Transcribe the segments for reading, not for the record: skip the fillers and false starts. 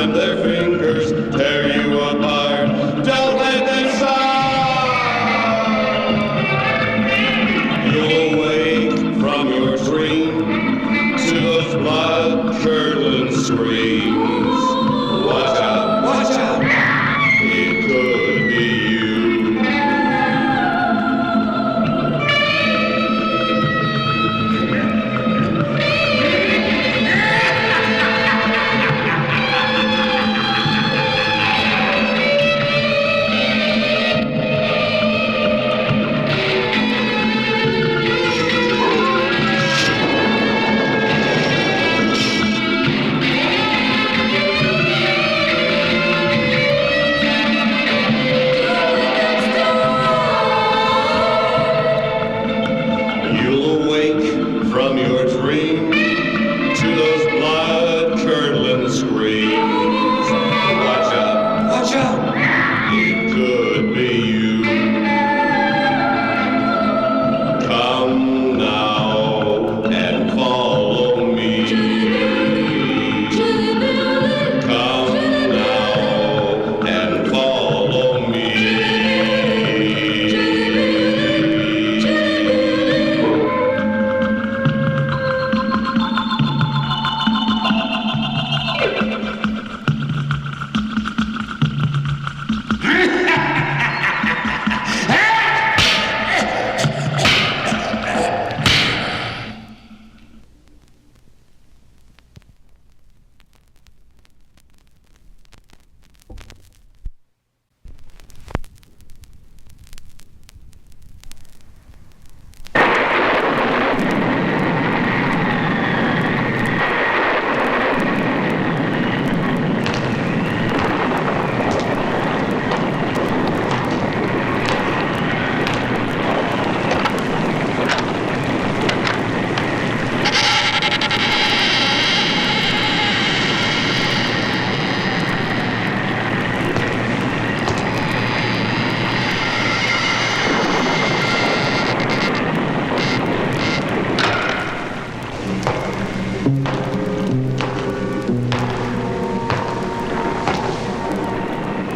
and their fingers tear you apart. Don't let them stop. You'll wake from your dream to those blood-curdling screams. Watch out, watch out. It could be you.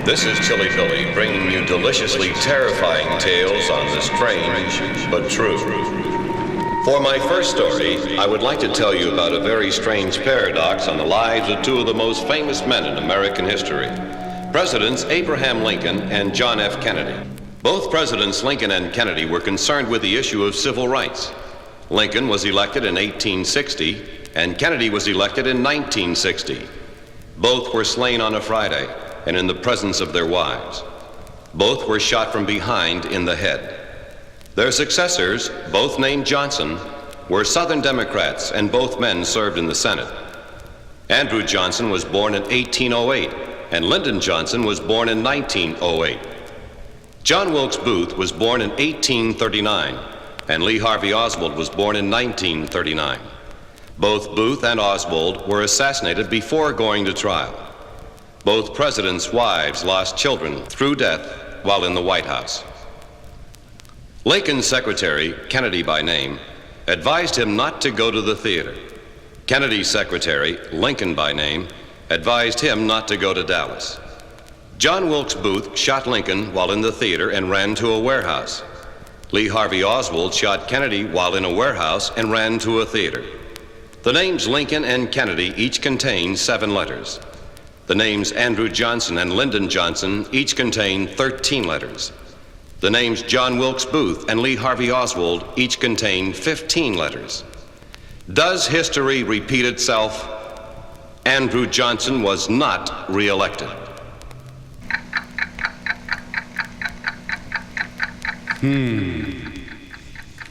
This is Chili Billy bringing you deliciously terrifying tales on the strange but true. For my first story, I would like to tell you about a very strange paradox on the lives of two of the most famous men in American history, Presidents Abraham Lincoln and John F. Kennedy. Both Presidents Lincoln and Kennedy were concerned with the issue of civil rights. Lincoln was elected in 1860 and Kennedy was elected in 1960. Both were slain on a Friday and in the presence of their wives. Both were shot from behind in the head. Their successors, both named Johnson, were Southern Democrats, and both men served in the Senate. Andrew Johnson was born in 1808, and Lyndon Johnson was born in 1908. John Wilkes Booth was born in 1839, and Lee Harvey Oswald was born in 1939. Both Booth and Oswald were assassinated before going to trial. Both presidents' wives lost children through death while in the White House. Lincoln's secretary, Kennedy by name, advised him not to go to the theater. Kennedy's secretary, Lincoln by name, advised him not to go to Dallas. John Wilkes Booth shot Lincoln while in the theater and ran to a warehouse. Lee Harvey Oswald shot Kennedy while in a warehouse and ran to a theater. The names Lincoln and Kennedy each contain 7 letters. The names Andrew Johnson and Lyndon Johnson each contain 13 letters. The names John Wilkes Booth and Lee Harvey Oswald each contain 15 letters. Does history repeat itself? Andrew Johnson was not re-elected.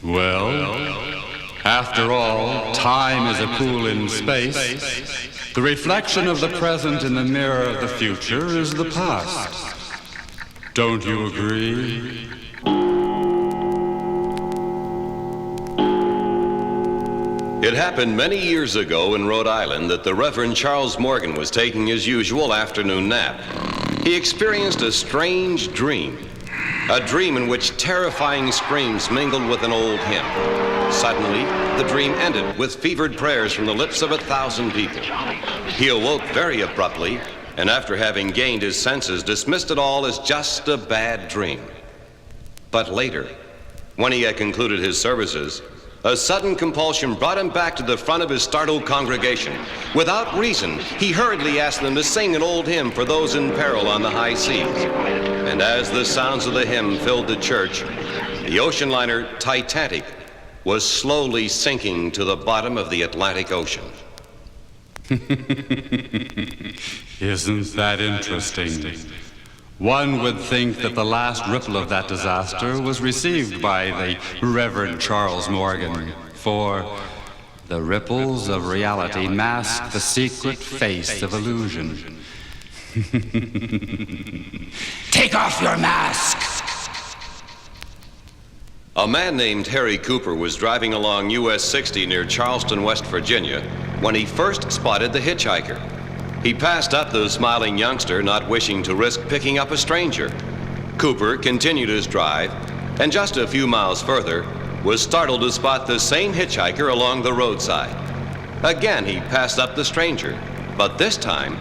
Well, after all, time is a pool in space. The reflection of the present in the mirror of the future is the past. Don't you agree? It happened many years ago in Rhode Island that the Reverend Charles Morgan was taking his usual afternoon nap. He experienced a strange dream. A dream in which terrifying screams mingled with an old hymn. Suddenly, the dream ended with fevered prayers from the lips of 1,000 people. He awoke very abruptly and after having gained his senses, dismissed it all as just a bad dream. But later, when he had concluded his services, a sudden compulsion brought him back to the front of his startled congregation. Without reason, he hurriedly asked them to sing an old hymn for those in peril on the high seas. And as the sounds of the hymn filled the church, the ocean liner Titanic was slowly sinking to the bottom of the Atlantic Ocean. Isn't that interesting? One would think that the last ripple of that disaster was received by the Reverend Charles Morgan, for the ripples of reality mask the secret face of illusion. Take off your mask! A man named Harry Cooper was driving along US 60 near Charleston, West Virginia, when he first spotted the hitchhiker. He passed up the smiling youngster, not wishing to risk picking up a stranger. Cooper continued his drive, and just a few miles further, was startled to spot the same hitchhiker along the roadside. Again, he passed up the stranger, but this time,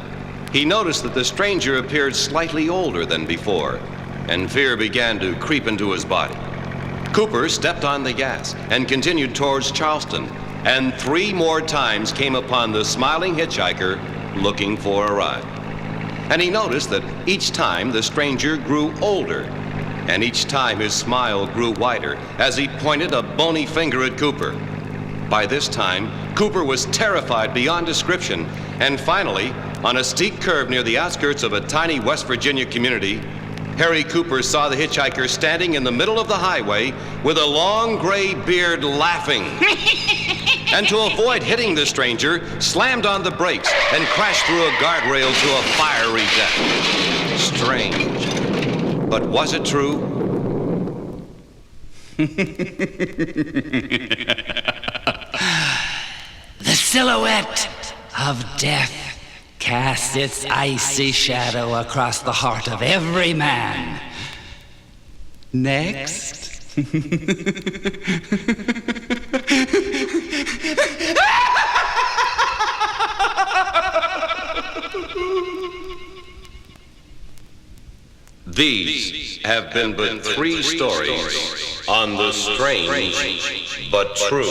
he noticed that the stranger appeared slightly older than before, and fear began to creep into his body. Cooper stepped on the gas and continued towards Charleston, and 3 more times came upon the smiling hitchhiker looking for a ride. And he noticed that each time the stranger grew older, and each time his smile grew wider as he pointed a bony finger at Cooper. By this time, Cooper was terrified beyond description, and finally, on a steep curve near the outskirts of a tiny West Virginia community, Harry Cooper saw the hitchhiker standing in the middle of the highway with a long gray beard, laughing. And to avoid hitting the stranger, slammed on the brakes and crashed through a guardrail to a fiery death. Strange. But was it true? The silhouette of death casts its icy shadow across the heart of every man. Next. These have been but 3 stories on the strange but true.